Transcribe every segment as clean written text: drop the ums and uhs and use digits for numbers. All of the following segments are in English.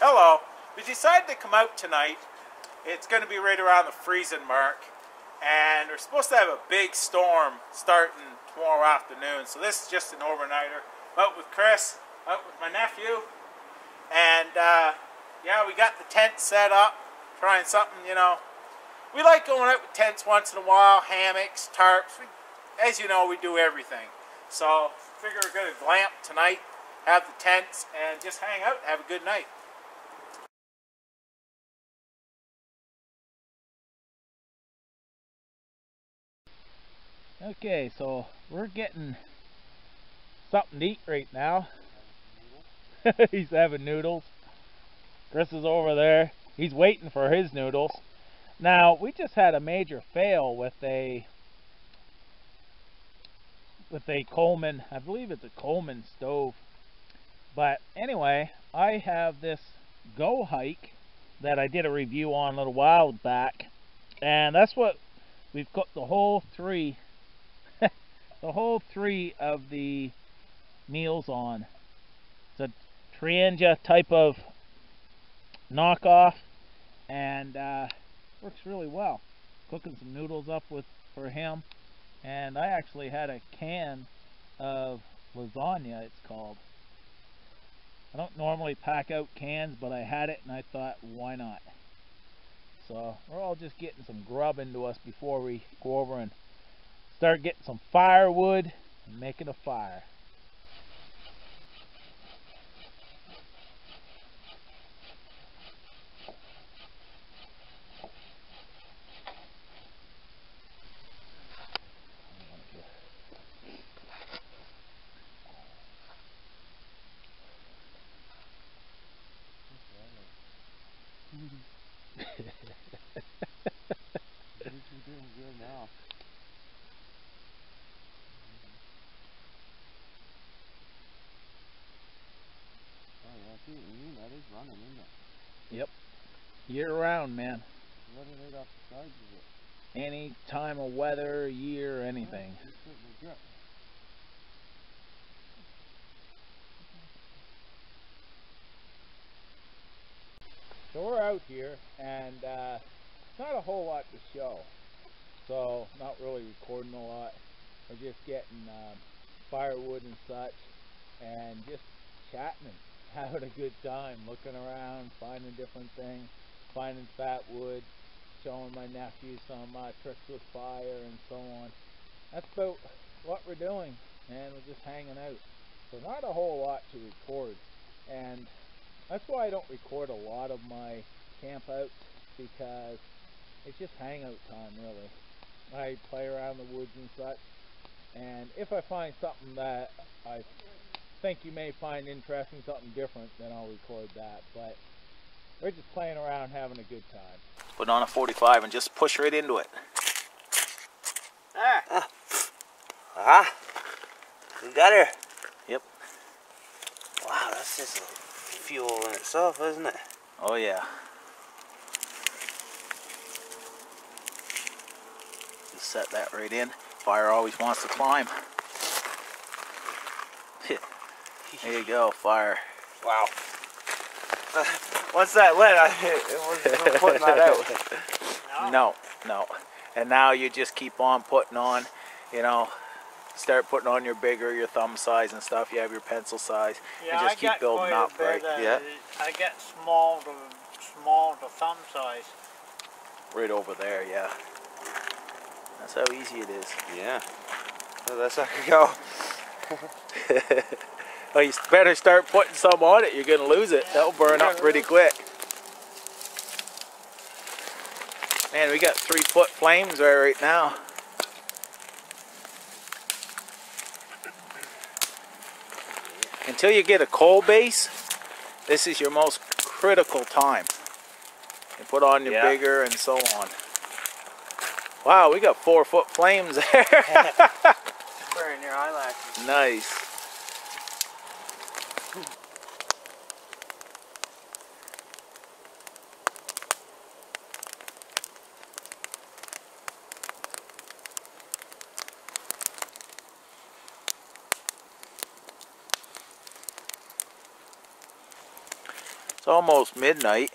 Hello. We decided to come out tonight. It's going to be right around the freezing mark, and we're supposed to have a big storm starting tomorrow afternoon. So this is just an overnighter. I'm out with Chris, out with my nephew, and yeah, we got the tent set up, trying something, you know. We like going out with tents once in a while, hammocks, tarps. As you know, we do everything. So figure we're going to glamp tonight, have the tents, and just hang out and have a good night. Okay, so we're getting something to eat right now. He's having noodles. Chris is over there. He's waiting for his noodles. Now, we just had a major fail with a Coleman. I believe it's a Coleman stove. But anyway, I have this Go Hike that I did a review on a little while back. And that's what we've cooked the whole three of the meals on. It's a Trianja type of knockoff, and works really well. Cooking some noodles up for him, and I actually had a can of lasagna, it's called. I don't normally pack out cans, but I had it and I thought, why not? So we're all just getting some grub into us before we go over and start getting some firewood and making a fire. You're doing good now. Oh yeah, I see what you mean. That is running, isn't it? Yep. Year round, man. Let it right off the sides of it. Any time of weather, year, anything. Yeah, it's getting a grip. So we're out here, and it's not a whole lot to show. So not really recording a lot. We're just getting firewood and such, and just chatting and having a good time, looking around, finding different things, finding fat wood, showing my nephew some tricks with fire and so on. That's about what we're doing, and we're just hanging out. So not a whole lot to record, and that's why I don't record a lot of my camp outs, because it's just hangout time, really. I play around the woods and such, and if I find something that I think you may find interesting, something different, then I'll record that. But we're just playing around, having a good time. Put on a 45 and just push right into it. We got her. Yep. Wow, that's just fuel in itself, isn't it? Oh yeah. Just set that right in. Fire always wants to climb. There you go, fire. Wow. Once that lit, it wasn't putting that out. No. And now you just keep on putting on, you know, start putting on your bigger, your thumb size and stuff. You have your pencil size. Yeah, and just keep building up, right? Yeah. I get small to thumb size. Right over there, yeah. That's how easy it is. Yeah. So that's how you go. Well, you better start putting some on it. You're going to lose it. Yeah. That'll burn up pretty quick. Man, we got 3-foot flames right now. Until you get a coal base, this is your most critical time. You put on your bigger and so on. Wow, we got 4-foot flames there. Burn your eyelashes. Nice. It's almost midnight,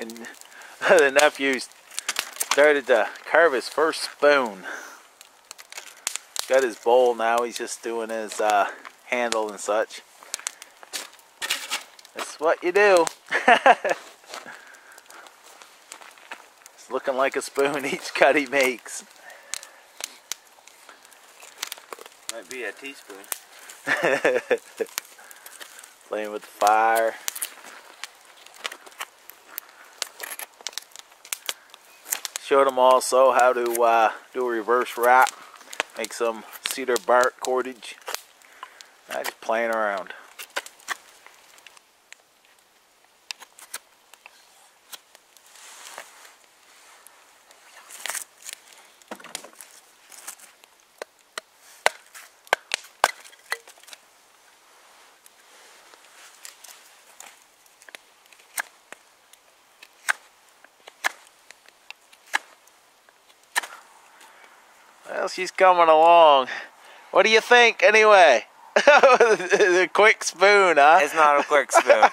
and the nephew started to carve his first spoon. Got his bowl now, he's just doing his handle and such. That's what you do. It's looking like a spoon each cut he makes. Might be a teaspoon. Playing with the fire. Showed him also how to do a reverse wrap. Make some cedar bark cordage. Just playing around. Well, she's coming along. What do you think, anyway? The quick spoon, huh? It's not a quick spoon.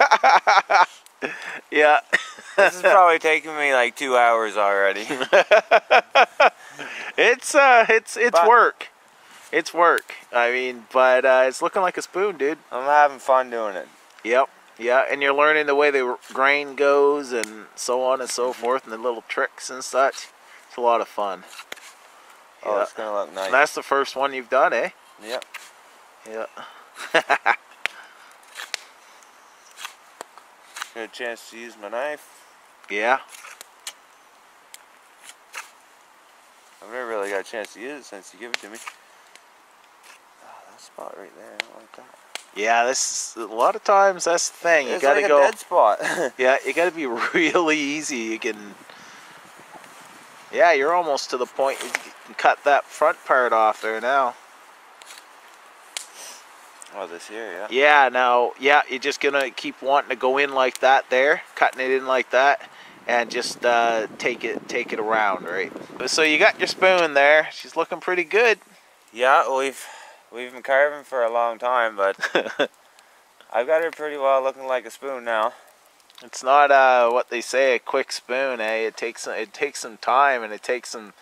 Yeah. This is probably taking me like 2 hours already. It's work. It's work. I mean, but it's looking like a spoon, dude. I'm having fun doing it. Yep. Yeah, and you're learning the way the grain goes and so on and so forth, and the little tricks and such. It's a lot of fun. Oh, Yeah. it's gonna look nice. And that's the first one you've done, eh? Yep. Yeah. Get a chance to use my knife. Yeah. I've never really got a chance to use it since you gave it to me. Oh, that spot right there, I don't like that. Yeah, this is, a lot of times that's the thing. You It's gotta like go. a dead spot. Yeah, you gotta be really easy. You can. Yeah, you're almost to the point you can cut that front part off there now. Oh, this here, yeah. Yeah, now, yeah, you're just gonna keep wanting to go in like that there, cutting it in like that, and just take it around, right? So you got your spoon there. She's looking pretty good. Yeah, we've been carving for a long time, but I've got her pretty well looking like a spoon now. It's not what they say, a quick spoon, eh? It takes some time, and it takes some,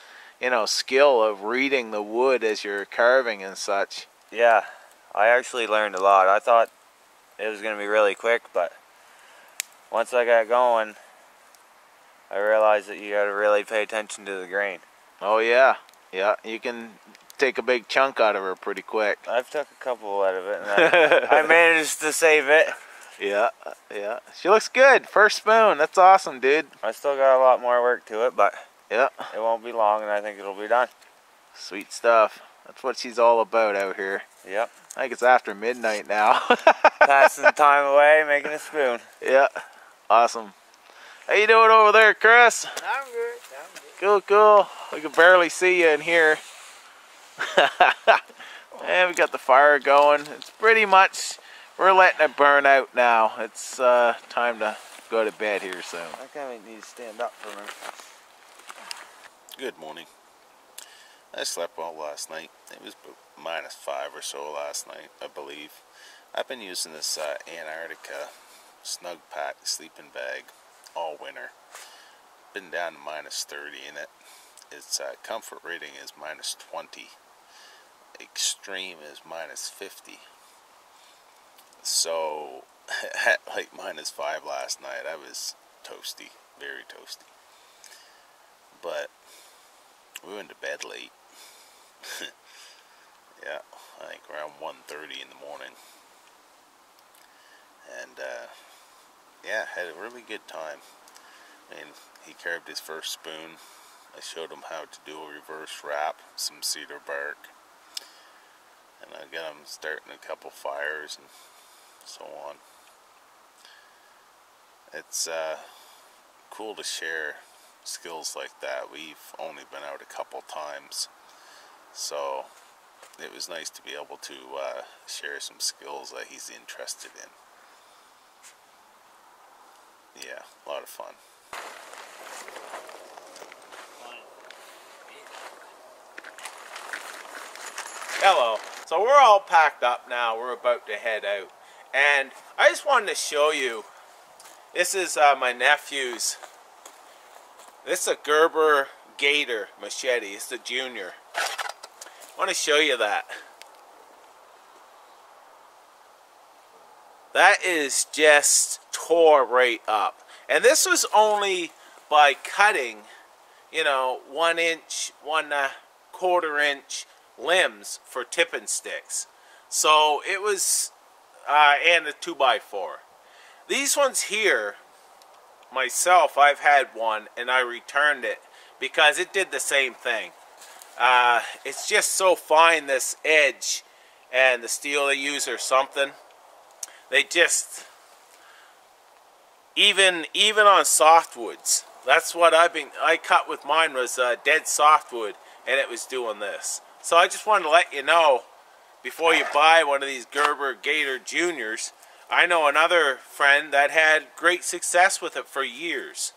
skill of reading the wood as you're carving and such. Yeah, I actually learned a lot. I thought it was gonna be really quick, but once I got going, I realized that you gotta really pay attention to the grain. Oh yeah, yeah. You can take a big chunk out of her pretty quick. I've took a couple out of it, and I managed to save it. Yeah, yeah. She looks good. First spoon. That's awesome, dude. I still got a lot more work to it, but yeah, it won't be long, and I think it'll be done. Sweet stuff. That's what she's all about out here. Yep. I think it's after midnight now. Passing the time away, making a spoon. Yeah, awesome. How you doing over there, Chris? I'm good. Cool, cool. We can barely see you in here. And we got the fire going. It's pretty much, we're letting it burn out now. It's time to go to bed here soon. I kind of need to stand up for a minute. Good morning. I slept well last night. It was about -5 or so last night, I believe. I've been using this Antarctica Snug Pack sleeping bag all winter. Been down to -30 in it. Its comfort rating is -20. Extreme is -50. So at like -5 last night, I was toasty, very toasty. But we went to bed late. Yeah, I think around 1:30 in the morning. And yeah, had a really good time. I mean, he carved his first spoon. I showed him how to do a reverse wrap, some cedar bark. And I got him starting a couple fires and so on. It's cool to share skills like that. We've only been out a couple times, so it was nice to be able to share some skills that he's interested in. Yeah, a lot of fun. Hello. So we're all packed up now. We're about to head out. And I just wanted to show you This is my nephew's. This is a Gerber Gator machete. It's the junior. I want to show you that. That is just tore right up. And this was only by cutting, you know, 1 inch, 1/4 inch limbs for tipping sticks. So it was, and a 2x4. These ones here, myself, I've had one and I returned it because it did the same thing. It's just so fine, this edge and the steel they use or something. They just, even on softwoods, that's what I cut with mine was dead softwood, and it was doing this. So I just wanted to let you know, before you buy one of these Gerber Gator Juniors, I know another friend that had great success with it for years.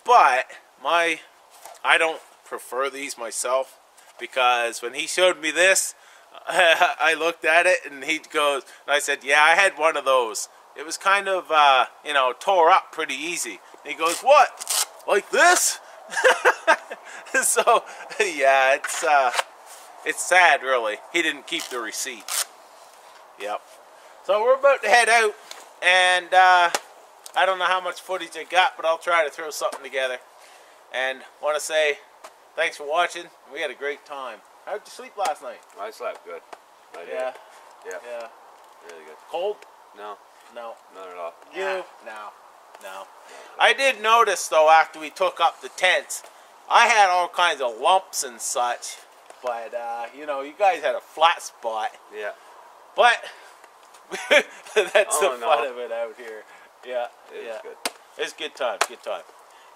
But I don't prefer these myself, because when he showed me this, I looked at it and he goes, and I said, yeah, I had one of those. It was kind of, you know, tore up pretty easy. And he goes, what? Like this? So, yeah, it's sad, really. He didn't keep the receipt. Yep. So we're about to head out, and I don't know how much footage I got, but I'll try to throw something together. And want to say thanks for watching. We had a great time. How'd you sleep last night? I slept good. I did. Yeah. Yeah. Yeah. Really good. Cold? No. No. Not at all. You? No. No. I did notice, though, after we took up the tents, I had all kinds of lumps and such. But, you know, you guys had a flat spot. Yeah. But that's Oh, the no. fun of it out here. Yeah. It yeah. was good. It's good time. Good time.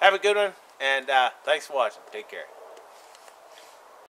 Have a good one. And thanks for watching. Take care.